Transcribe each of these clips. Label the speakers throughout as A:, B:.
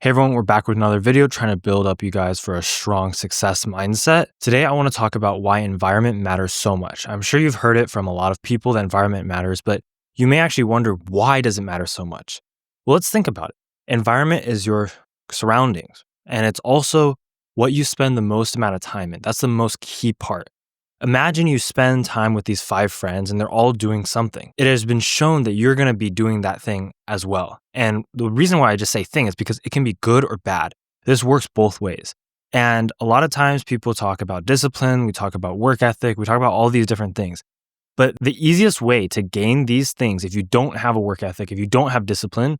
A: Hey everyone, we're back with another video trying to build up you guys for a strong success mindset. Today, I want to talk about why environment matters so much. I'm sure you've heard it from a lot of people that environment matters, but you may actually wonder, why does it matter so much? Well, let's think about it. Environment is your surroundings, and it's also what you spend the most amount of time in. That's the most key part. Imagine you spend time with these 5 friends and they're all doing something. It has been shown that you're going to be doing that thing as well. And the reason why I just say thing is because it can be good or bad. This works both ways. And a lot of times people talk about discipline, we talk about work ethic, we talk about all these different things. But the easiest way to gain these things, if you don't have a work ethic, if you don't have discipline,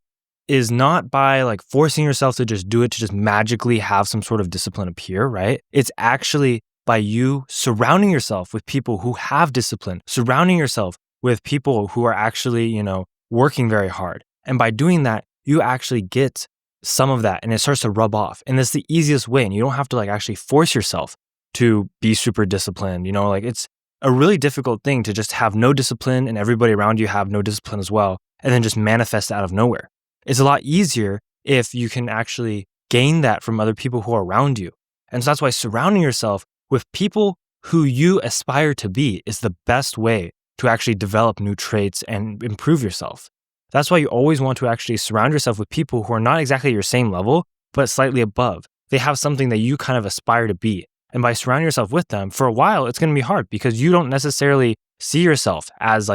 A: is not by forcing yourself to just do it, to just magically have some sort of discipline appear, right? It's actually by you surrounding yourself with people who have discipline, surrounding yourself with people who are actually, working very hard. And by doing that, you actually get some of that and it starts to rub off. And that's the easiest way. And you don't have to actually force yourself to be super disciplined. It's a really difficult thing to just have no discipline and everybody around you have no discipline as well, and then just manifest out of nowhere. It's a lot easier if you can actually gain that from other people who are around you. And so that's why surrounding yourself with people who you aspire to be is the best way to actually develop new traits and improve yourself. That's why you always want to actually surround yourself with people who are not exactly your same level, but slightly above. They have something that you kind of aspire to be. And by surrounding yourself with them, for a while, it's going to be hard because you don't necessarily see yourself as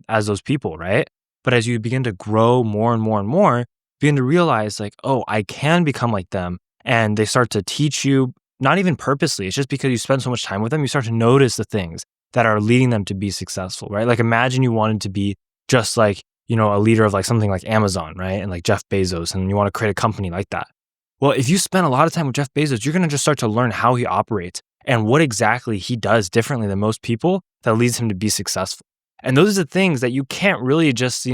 A: as those people, right? But as you begin to grow more and more and more, begin to realize oh, I can become like them. And they start to teach you, not even purposely, it's just because you spend so much time with them, you start to notice the things that are leading them to be successful, right? Imagine you wanted to be just a leader of something like Amazon, right? And Jeff Bezos, and you want to create a company like that. Well, if you spend a lot of time with Jeff Bezos, you're going to just start to learn how he operates and what exactly he does differently than most people that leads him to be successful. And those are the things that you can't really just,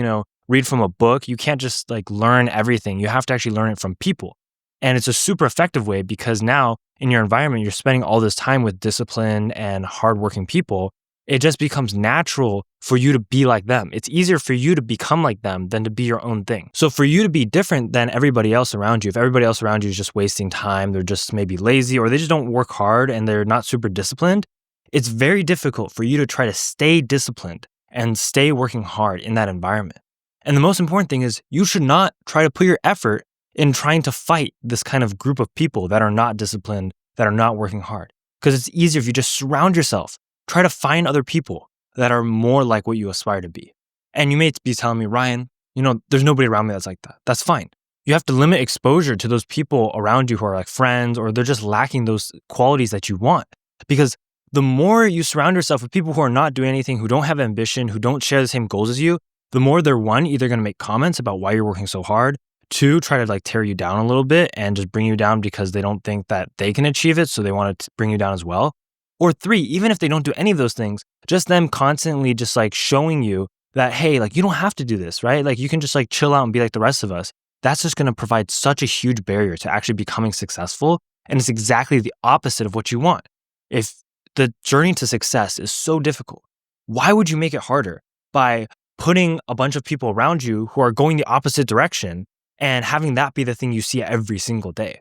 A: read from a book. You can't just learn everything. You have to actually learn it from people. And it's a super effective way because now in your environment, you're spending all this time with disciplined and hardworking people. It just becomes natural for you to be like them. It's easier for you to become like them than to be your own thing. So for you to be different than everybody else around you, if everybody else around you is just wasting time, they're just maybe lazy, or they just don't work hard and they're not super disciplined, it's very difficult for you to try to stay disciplined and stay working hard in that environment. And the most important thing is you should not try to put your effort in trying to fight this kind of group of people that are not disciplined, that are not working hard. Because it's easier if you just surround yourself, try to find other people that are more like what you aspire to be. And you may be telling me, Ryan, there's nobody around me that's like that. That's fine. You have to limit exposure to those people around you who are friends, or they're just lacking those qualities that you want. Because the more you surround yourself with people who are not doing anything, who don't have ambition, who don't share the same goals as you, the more they're either going to make comments about why you're working so hard, 2, try to tear you down a little bit and just bring you down because they don't think that they can achieve it, so they want to bring you down as well. Or 3, even if they don't do any of those things, just them constantly just showing you that, hey, you don't have to do this, right? You can just chill out and be like the rest of us. That's just going to provide such a huge barrier to actually becoming successful. And it's exactly the opposite of what you want. If the journey to success is so difficult, why would you make it harder by putting a bunch of people around you who are going the opposite direction and having that be the thing you see every single day?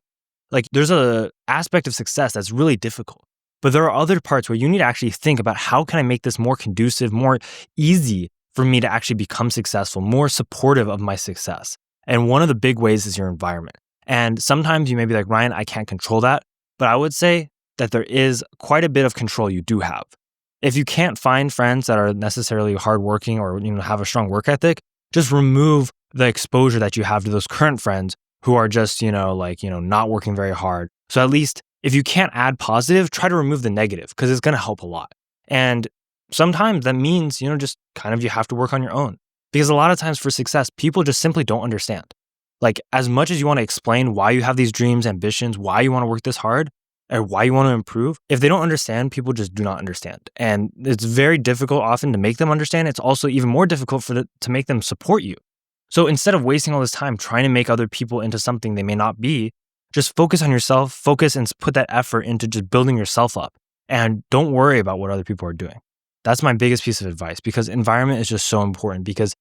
A: There's a aspect of success that's really difficult, but there are other parts where you need to actually think about, how can I make this more conducive, more easy for me to actually become successful, more supportive of my success? And one of the big ways is your environment. And sometimes you may be like, Ryan, I can't control that. But I would say that there is quite a bit of control you do have. If you can't find friends that are necessarily hardworking or have a strong work ethic, just remove the exposure that you have to those current friends who are just not working very hard. So at least if you can't add positive, try to remove the negative, because it's going to help a lot. And sometimes that means just kind of you have to work on your own, because a lot of times for success, people just simply don't understand. As much as you want to explain why you have these dreams, ambitions, why you want to work this hard, or why you want to improve, if they don't understand, people just do not understand. And it's very difficult often to make them understand. It's also even more difficult to make them support you. So instead of wasting all this time trying to make other people into something they may not be, just focus on yourself, focus and put that effort into just building yourself up. And don't worry about what other people are doing. That's my biggest piece of advice, because environment is just so important. Because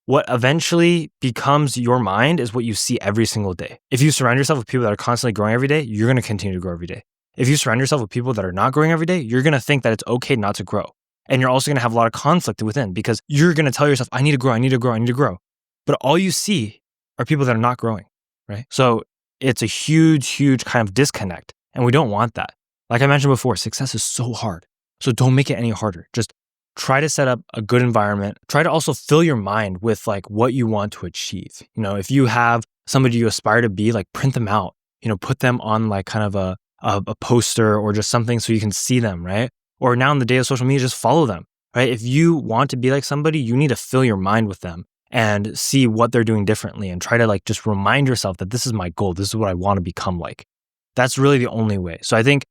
A: what eventually becomes your mind is what you see every single day. If you surround yourself with people that are constantly growing every day, you're going to continue to grow every day. If you surround yourself with people that are not growing every day, you're going to think that it's okay not to grow. And you're also going to have a lot of conflict within because you're going to tell yourself, I need to grow, I need to grow, I need to grow. But all you see are people that are not growing, right? So it's a huge kind of disconnect. And we don't want that. Like I mentioned before, success is so hard. So don't make it any harder. Just try to set up a good environment. Try to also fill your mind with like what you want to achieve. If you have somebody you aspire to be, like print them out, put them on like kind of a poster or just something so you can see them, right? Or now in the day of social media, just follow them, right? If you want to be like somebody, you need to fill your mind with them and see what they're doing differently and try to like just remind yourself that this is my goal. This is what I want to become like. That's really the only way. So I think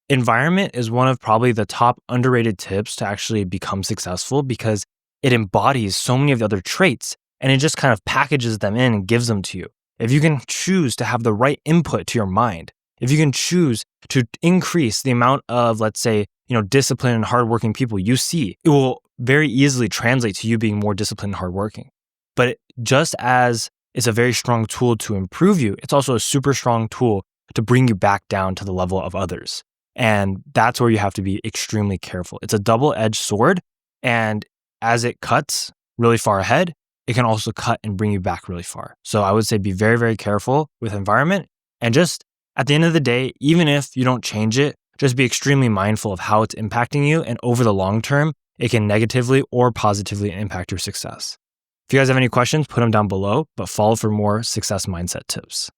A: environment is one of probably the top underrated tips to actually become successful because it embodies so many of the other traits and it just kind of packages them in and gives them to you. If you can choose to have the right input to your mind, if you can choose to increase the amount of, let's say, disciplined and hardworking people you see, it will very easily translate to you being more disciplined and hardworking. But just as it's a very strong tool to improve you, it's also a super strong tool to bring you back down to the level of others. And that's where you have to be extremely careful. It's a double-edged sword. And as it cuts really far ahead, it can also cut and bring you back really far. So I would say be very, very careful with environment. And just at the end of the day, even if you don't change it, just be extremely mindful of how it's impacting you. And over the long term, it can negatively or positively impact your success. If you guys have any questions, put them down below, but follow for more success mindset tips.